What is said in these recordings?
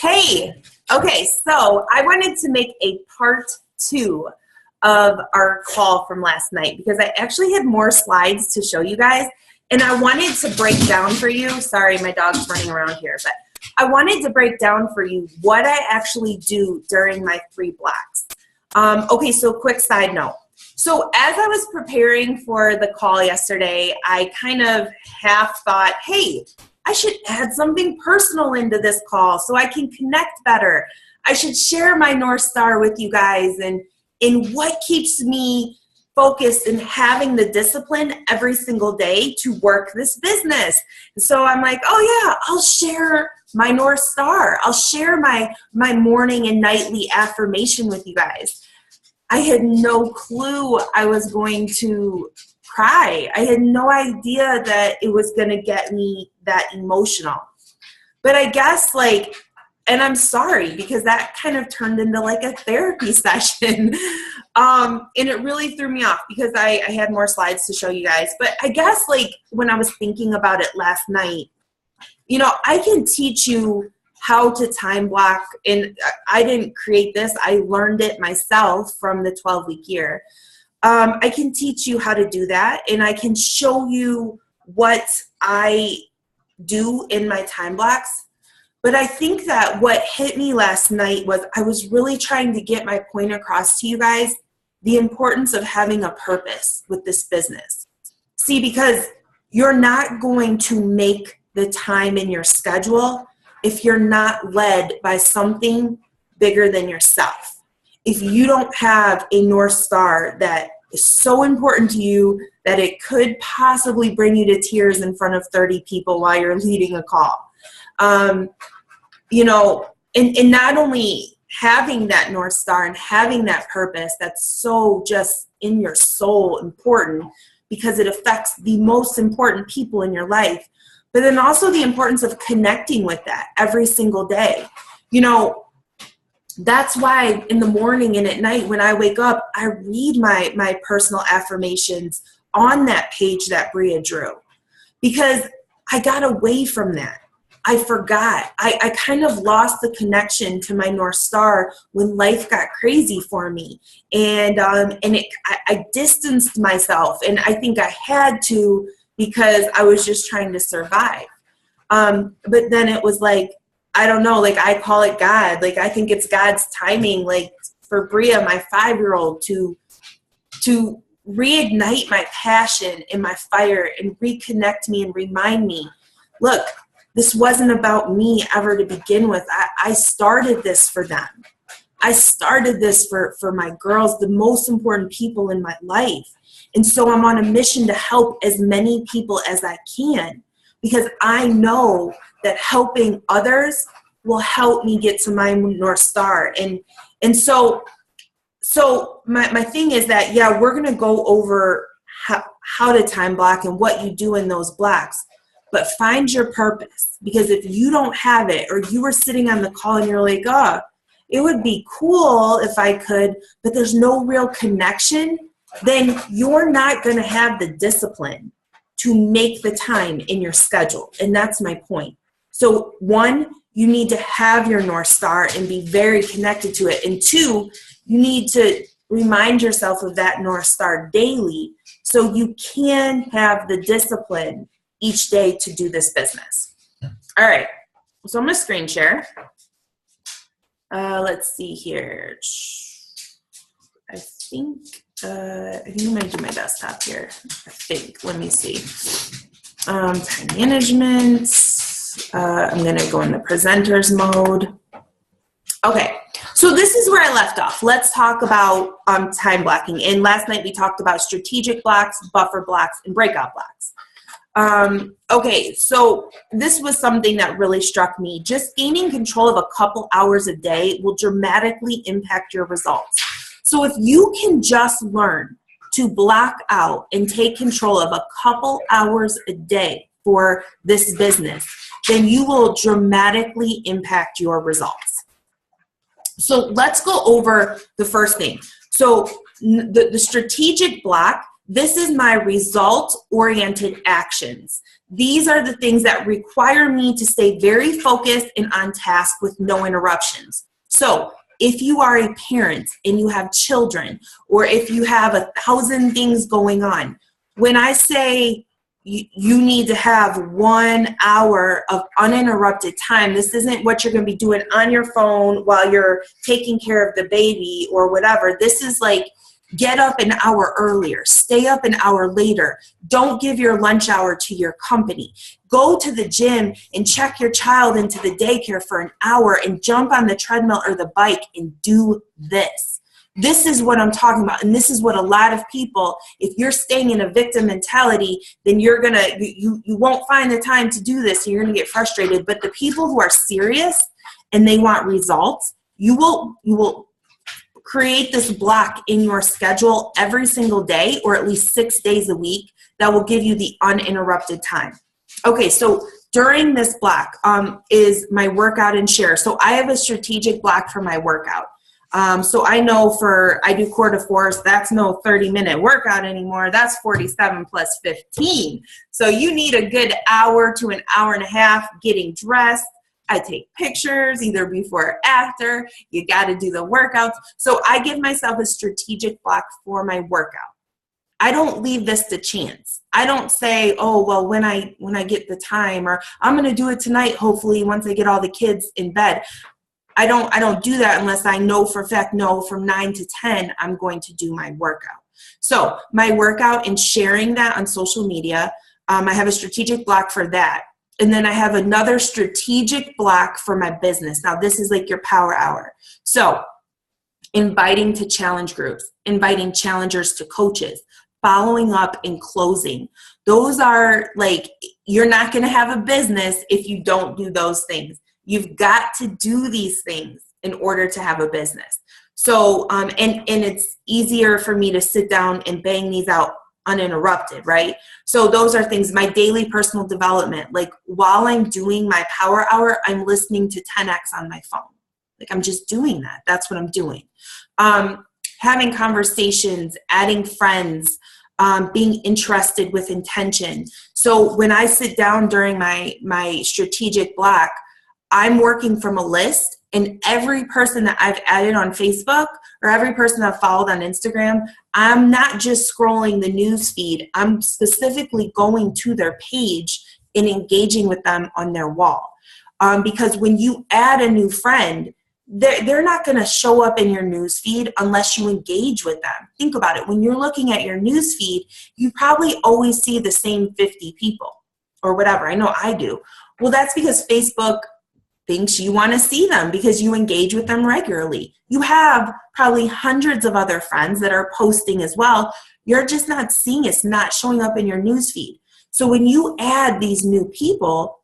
Hey, okay, so I wanted to make a part 2 of our call from last night because I actually had more slides to show you guys, and I wanted to break down for you. Sorry, my dog's running around here, but I wanted to break down for you what I actually do during my 3 blocks. Okay, so quick side note. So as I was preparing for the call yesterday, I kind of half thought, hey, I should add something personal into this call so I can connect better. I should share my North Star with you guys and what keeps me focused and having the discipline every single day to work this business. So I'm like, oh yeah, I'll share my North Star. I'll share my morning and nightly affirmation with you guys. I had no clue I was going to cry. I had no idea that it was going to get me that emotional. But I guess and I'm sorry because that kind of turned into like a therapy session. And it really threw me off because I had more slides to show you guys. But I guess when I was thinking about it last night, I can teach you how to time block, and I didn't create this. I learned it myself from the 12-week year. I can teach you how to do that, and I can show you what I do in my time blocks. But I think that what hit me last night was I was really trying to get my point across to you guys, the importance of having a purpose with this business. See, because you're not going to make the time in your schedule if you're not led by something bigger than yourself. If you don't have a North Star that is so important to you that it could possibly bring you to tears in front of 30 people while you're leading a call. And not only having that North Star and having that purpose that's so just in your soul important because it affects the most important people in your life, but then also the importance of connecting with that every single day. That's why in the morning and at night when I wake up, I read my personal affirmations on that page that Bria drew because I got away from that. I forgot. I kind of lost the connection to my North Star when life got crazy for me. And I distanced myself, and I think I had to because I was just trying to survive. But then it was I don't know, I call it God. I think it's God's timing, for Bria, my 5-year-old, to reignite my passion and my fire and reconnect me and remind me, look, this wasn't about me ever to begin with. I started this for them. I started this for my girls, the most important people in my life. And so I'm on a mission to help as many people as I can because I know that helping others will help me get to my North Star. And so my thing is that, yeah, we're going to go over how to time block and what you do in those blocks, but find your purpose, because if you don't have it, or you were sitting on the call and you're like, oh, it would be cool if I could, but there's no real connection, then you're not going to have the discipline to make the time in your schedule. And that's my point. So 1, you need to have your North Star and be very connected to it. And 2, you need to remind yourself of that North Star daily so you can have the discipline each day to do this business. All right. So I'm going to screen share. Let's see here. I think I'm going to do my desktop here. I think. Let me see. Time management. I'm going to go in the presenters mode. Okay. So this is where I left off. Let's talk about time blocking. And last night we talked about strategic blocks, buffer blocks, and breakout blocks. Okay, so this was something that really struck me. Just gaining control of a couple hours a day will dramatically impact your results. So if you can just learn to block out and take control of a couple hours a day for this business, then you will dramatically impact your results. So let's go over the first thing. So the strategic block, This is my result-oriented actions. These are the things that require me to stay very focused and on task with no interruptions. So if you are a parent and you have children, or if you have 1,000 things going on, when I say you need to have 1 hour of uninterrupted time, this isn't what you're going to be doing on your phone while you're taking care of the baby or whatever. This is like, get up an hour earlier, stay up an hour later. Don't give your lunch hour to your company. Go to the gym and check your child into the daycare for an hour and jump on the treadmill or the bike and do this. This is what I'm talking about. And this is what a lot of people, if you're staying in a victim mentality, then you won't find the time to do this and you're going to get frustrated. But the people who are serious and they want results, you will create this block in your schedule every single day, or at least 6 days a week, that will give you the uninterrupted time. Okay, so during this block is my workout and share. So I have a strategic block for my workout. So I know I do core to force, that's no 30-minute workout anymore. That's 47 plus 15. So you need a good hour to an hour and a half getting dressed. I take pictures either before or after. You got to do the workouts. So I give myself a strategic block for my workout. I don't leave this to chance. I don't say, oh, well, when I get the time, or I'm going to do it tonight, hopefully, once I get all the kids in bed. I don't do that unless I know for a fact, no, from 9 to 10, I'm going to do my workout. So my workout and sharing that on social media, I have a strategic block for that. And then I have another strategic block for my business. Now, this is like your power hour. So inviting to challenge groups, inviting challengers to coaches, following up and closing. Those are like, you're not going to have a business if you don't do those things. You've got to do these things in order to have a business. So, and it's easier for me to sit down and bang these out uninterrupted, right? So those are things, my daily personal development. Like while I'm doing my power hour, I'm listening to 10X on my phone. Like I'm just doing that. That's what I'm doing. Having conversations, adding friends, being interested with intention. So when I sit down during my strategic block, I'm working from a list, and every person that I've added on Facebook or every person I've followed on Instagram, I'm not just scrolling the news feed. I'm specifically going to their page and engaging with them on their wall. Because when you add a new friend, they're not going to show up in your news feed unless you engage with them. Think about it. When you're looking at your news feed, you probably always see the same 50 people or whatever. I know I do. Well, that's because Facebook thinks you want to see them because you engage with them regularly. You have probably hundreds of other friends that are posting as well. You're just not seeing it. It's not showing up in your newsfeed. So when you add these new people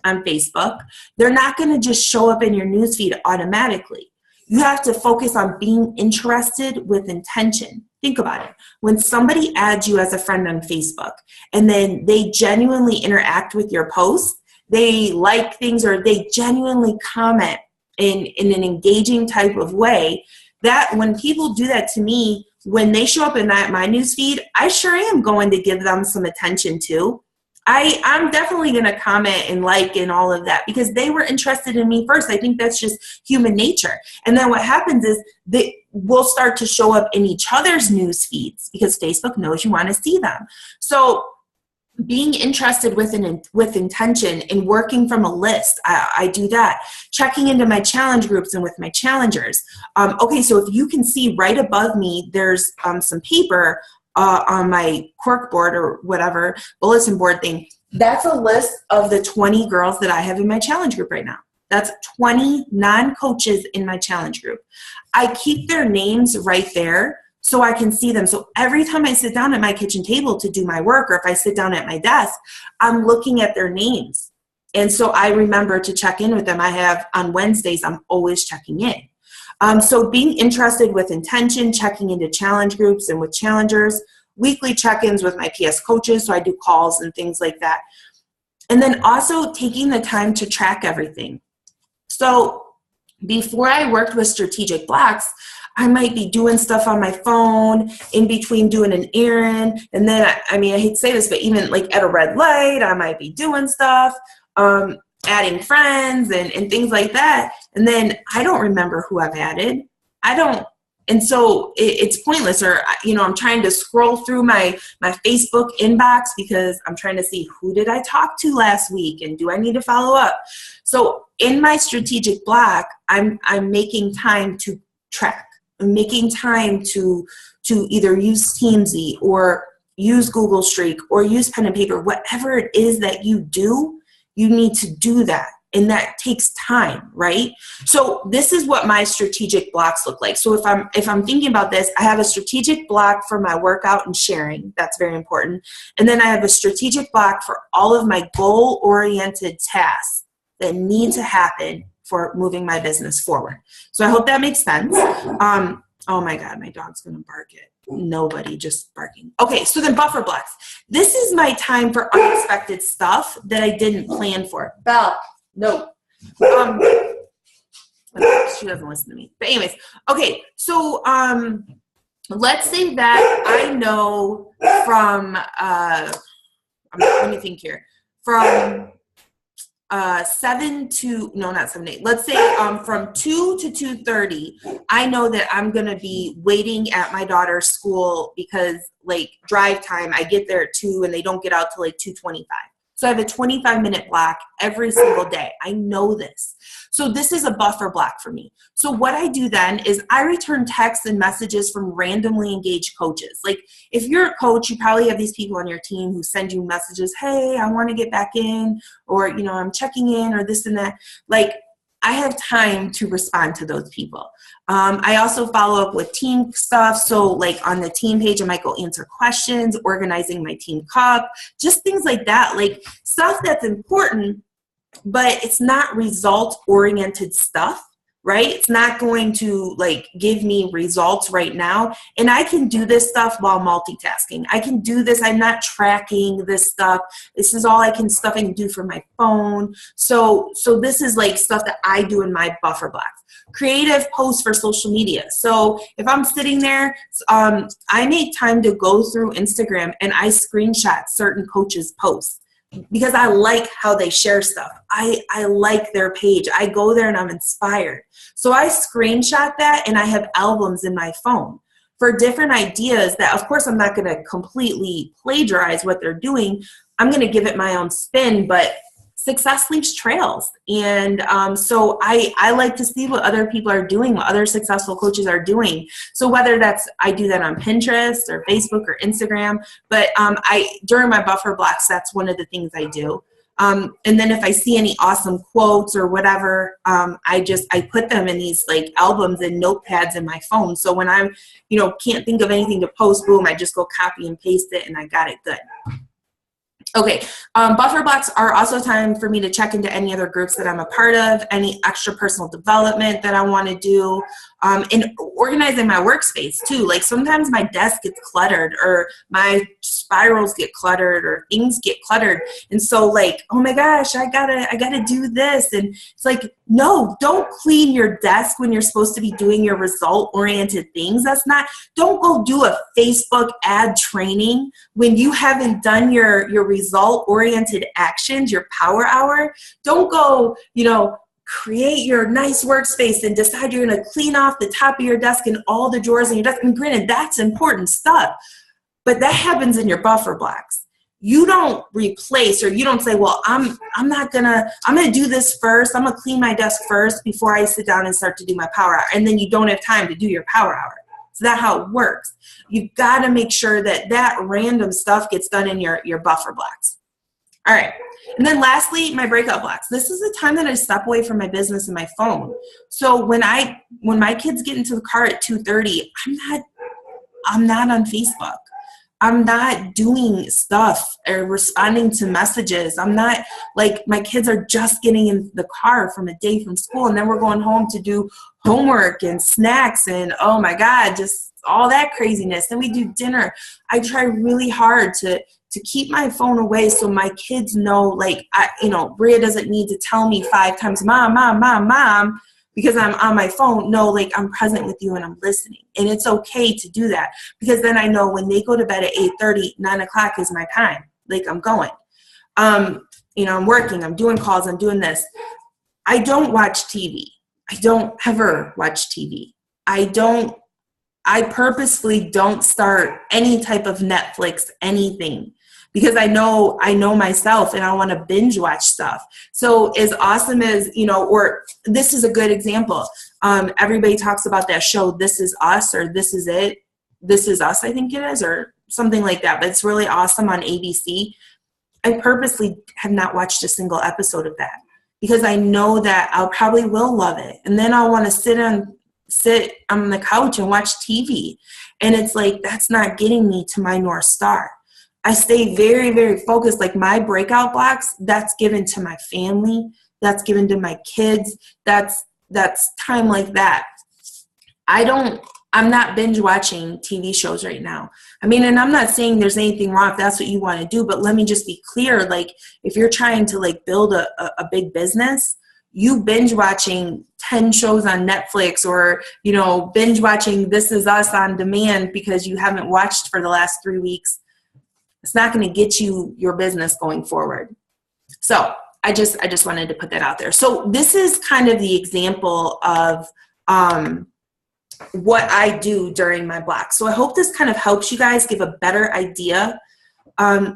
on Facebook, they're not going to just show up in your newsfeed automatically. You have to focus on being interested with intention. Think about it. When somebody adds you as a friend on Facebook and then they genuinely interact with your post, they like things or they genuinely comment in an engaging type of way, that when people do that to me, when they show up in my newsfeed, I sure am going to give them some attention too. I'm definitely going to comment and like and all of that because they were interested in me first. I think that's just human nature. And then what happens is they will start to show up in each other's news feeds because Facebook knows you want to see them. So being interested with intention and working from a list, I do that. Checking into my challenge groups and with my challengers. Okay, so if you can see right above me, there's some paper on my cork board or whatever, bulletin board thing. That's a list of the 20 girls that I have in my challenge group right now. That's 20 non-coaches in my challenge group. I keep their names right there so I can see them. So every time I sit down at my kitchen table to do my work, or if I sit down at my desk, I'm looking at their names. And so I remember to check in with them. I have on Wednesdays, I'm always checking in. So being interested with intention, checking into challenge groups and with challengers, weekly check-ins with my PS coaches. So I do calls and things like that. And then also taking the time to track everything. So before I worked with strategic blocks, I might be doing stuff on my phone in between doing an errand. And then, I mean, I hate to say this, but even like at a red light, I might be doing stuff, adding friends and things like that. And then I don't remember who I've added. And so it's pointless, or, you know, I'm trying to scroll through my Facebook inbox because I'm trying to see who did I talk to last week and do I need to follow up. So in my strategic block, I'm making time to track. I'm making time to either use Teamsy or use Google Streak or use pen and paper. Whatever it is that you do, you need to do that. And that takes time, right? So this is what my strategic blocks look like. So if I'm thinking about this, I have a strategic block for my workout and sharing. That's very important. And then I have a strategic block for all of my goal-oriented tasks that need to happen for moving my business forward. So I hope that makes sense. Oh my God, my dog's gonna bark it. Nobody, just barking. Okay, so then buffer blocks. This is my time for unexpected stuff that I didn't plan for. Belle. No. She doesn't listen to me. But anyways, okay, so let's say that I know from let me think here. From 7 to, no, not 7 to 8. Let's say from 2 to 2:30, I know that I'm gonna be waiting at my daughter's school because like drive time, I get there at 2 and they don't get out till like 2:25. So I have a 25-minute block every single day. I know this. So this is a buffer block for me. So what I do then is I return texts and messages from randomly engaged coaches. Like if you're a coach, you probably have these people on your team who send you messages, hey, I want to get back in, or, you know, I'm checking in, or this and that. Like I have time to respond to those people. I also follow up with team stuff. So like on the team page, I might go answer questions, organizing my team cup, just things like that, like stuff that's important, but it's not result-oriented stuff, right? It's not going to like give me results right now. And I can do this stuff while multitasking. I can do this. I'm not tracking this stuff. This is all stuff I can do from my phone. So this is like stuff that I do in my buffer blocks. Creative posts for social media. So if I'm sitting there, I make time to go through Instagram and I screenshot certain coaches' posts, because I like how they share stuff. I like their page. I go there and I'm inspired. So I screenshot that and I have albums in my phone for different ideas that, of course, I'm not going to completely plagiarize what they're doing. I'm going to give it my own spin, but success leaves trails. And so I like to see what other people are doing, what other successful coaches are doing. So whether that's, I do that on Pinterest or Facebook or Instagram, but during my buffer blocks, that's one of the things I do. And then if I see any awesome quotes or whatever, I put them in these like albums and notepads in my phone. So when I'm, can't think of anything to post, boom, I just go copy and paste it and I got it good. Okay, buffer blocks are also time for me to check into any other groups that I'm a part of, any extra personal development that I want to do, and organizing my workspace too. Like sometimes my desk gets cluttered or my spirals get cluttered or things get cluttered. And so like, oh my gosh, I gotta do this. And it's like, no, don't clean your desk when you're supposed to be doing your result-oriented things. Don't go do a Facebook ad training when you haven't done your result-oriented actions, your power hour. Don't go, create your nice workspace and decide you're going to clean off the top of your desk and all the drawers in your desk. And granted, that's important stuff, but that happens in your buffer blocks. You don't replace, or you don't say, well, I'm going to do this first. I'm going to clean my desk first before I sit down and start to do my power hour. And then you don't have time to do your power hour. So that's how it works. You've got to make sure that random stuff gets done in your buffer blocks. All right. And then lastly, my breakout blocks. This is the time that I step away from my business and my phone. So when my kids get into the car at 2:30, I'm not on Facebook. I'm not doing stuff or responding to messages. I'm not, like, my kids are just getting in the car from a day from school, and then we're going home to do homework and snacks and, oh my God, just all that craziness. Then we do dinner. I try really hard to keep my phone away so my kids know, like, Bria doesn't need to tell me 5 times, Mom, Mom, Mom, Mom. because I'm on my phone. No, like I'm present with you and I'm listening. And it's okay to do that, because then I know when they go to bed at 8:30, 9 o'clock is my time. Like I'm going. You know, I'm working, I'm doing calls, I'm doing this. I don't watch TV. I don't ever watch TV. I purposefully don't start any type of Netflix, anything, because I know myself and I want to binge watch stuff. So as awesome as, you know, or this is a good example. Everybody talks about that show, This Is Us, or This Is It. This Is Us, I think it is, or something like that. But it's really awesome on ABC. I purposely have not watched a single episode of that, because I know that I probably will love it. And then I'll want to sit on the couch and watch TV. And it's like, that's not getting me to my North Star. I stay very, very focused. Like my breakout blocks, that's given to my family. That's given to my kids. That's time like that. I'm not binge watching TV shows right now. I mean, and I'm not saying there's anything wrong if that's what you want to do, but let me just be clear. Like if you're trying to like build a big business, you binge watching 10 shows on Netflix, or, you know, binge watching This Is Us on demand because you haven't watched for the last 3 weeks, it's not going to get you your business going forward. So I just wanted to put that out there. So this is kind of the example of what I do during my block. So I hope this kind of helps you guys give a better idea.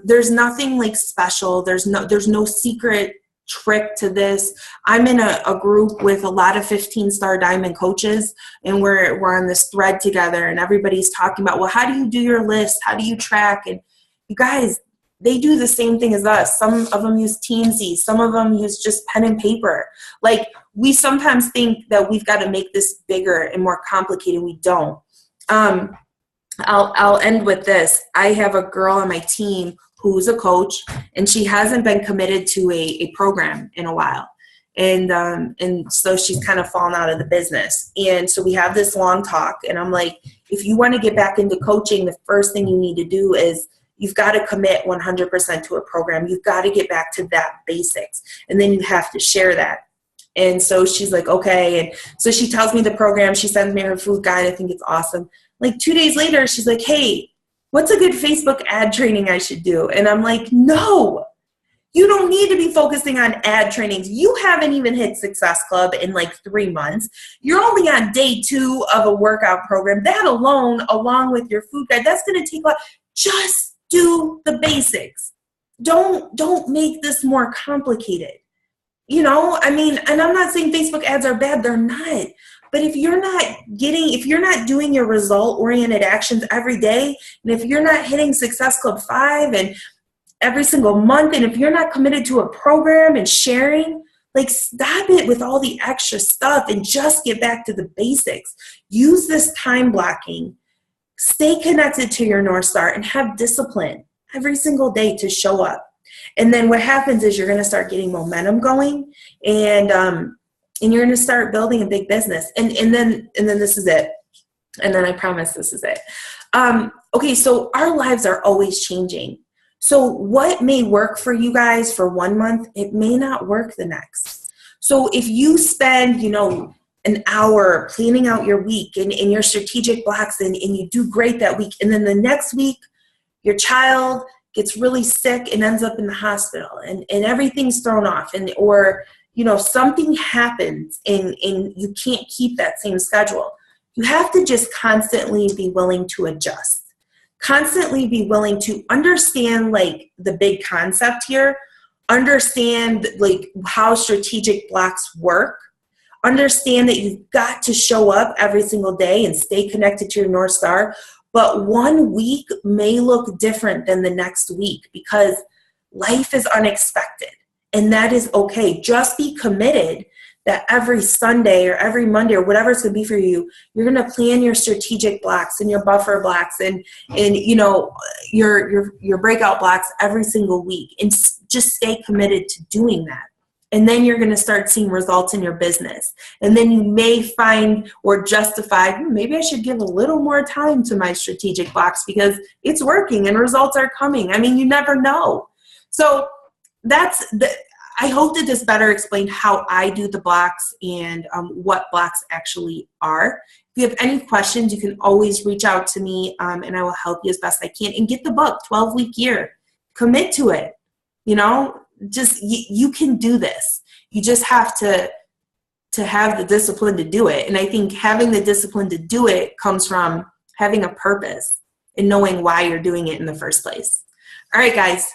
There's nothing like special. There's no secret trick to this. I'm in a group with a lot of 15-star diamond coaches, and we're on this thread together, and everybody's talking about, well, how do you do your list? How do you track? And you guys, they do the same thing as us. Some of them use Teamsy. Some of them use just pen and paper. Like we sometimes think that we've got to make this bigger and more complicated. We don't. I'll end with this. I have a girl on my team who's a coach, and she hasn't been committed to a program in a while. And so she's kind of fallen out of the business. And so we have this long talk, and I'm like, if you want to get back into coaching, the first thing you need to do is you've got to commit 100% to a program. You've got to get back to that basics, and then you have to share that. And so she's like, okay. And so she tells me the program. She sends me her food guide. I think it's awesome. Like 2 days later, she's like, hey, what's a good Facebook ad training I should do? And I'm like, no, you don't need to be focusing on ad trainings. You haven't even hit Success Club in like 3 months. You're only on day 2 of a workout program. That alone, along with your food guide, that's going to take a lot. Just do the basics. Don't make this more complicated. You know, I mean, and I'm not saying Facebook ads are bad. They're not. But if you're not doing your result-oriented actions every day, and if you're not hitting Success Club 5 and every single month, and if you're not committed to a program and sharing, like stop it with all the extra stuff and just get back to the basics. Use this time blocking. Stay connected to your North Star and have discipline every single day to show up. And then what happens is you're going to start getting momentum going, and you're going to start building a big business. And then this is it. And then I promise this is it. Okay, so our lives are always changing. So what may work for you guys for 1 month, it may not work the next. So if you spend, an hour planning out your week and your strategic blocks, and you do great that week, and then the next week your child gets really sick and ends up in the hospital, and everything's thrown off, or something happens and you can't keep that same schedule. You have to just constantly be willing to adjust. Constantly be willing to understand like the big concept here, understand like how strategic blocks work, understand that you've got to show up every single day and stay connected to your North Star. But 1 week may look different than the next week because life is unexpected. And that is okay. Just be committed that every Sunday or every Monday or whatever it's going to be for you, you're going to plan your strategic blocks and your buffer blocks and your breakout blocks every single week, and just stay committed to doing that. And then you're going to start seeing results in your business. And then you may find or justify, maybe I should give a little more time to my strategic blocks because it's working and results are coming. I mean, you never know. So I hope that this better explained how I do the blocks and what blocks actually are. If you have any questions, you can always reach out to me, and I will help you as best I can. And get the book, 12-Week Year. Commit to it. You know, just you can do this. You just have to have the discipline to do it. And I think having the discipline to do it comes from having a purpose and knowing why you're doing it in the first place. All right, guys.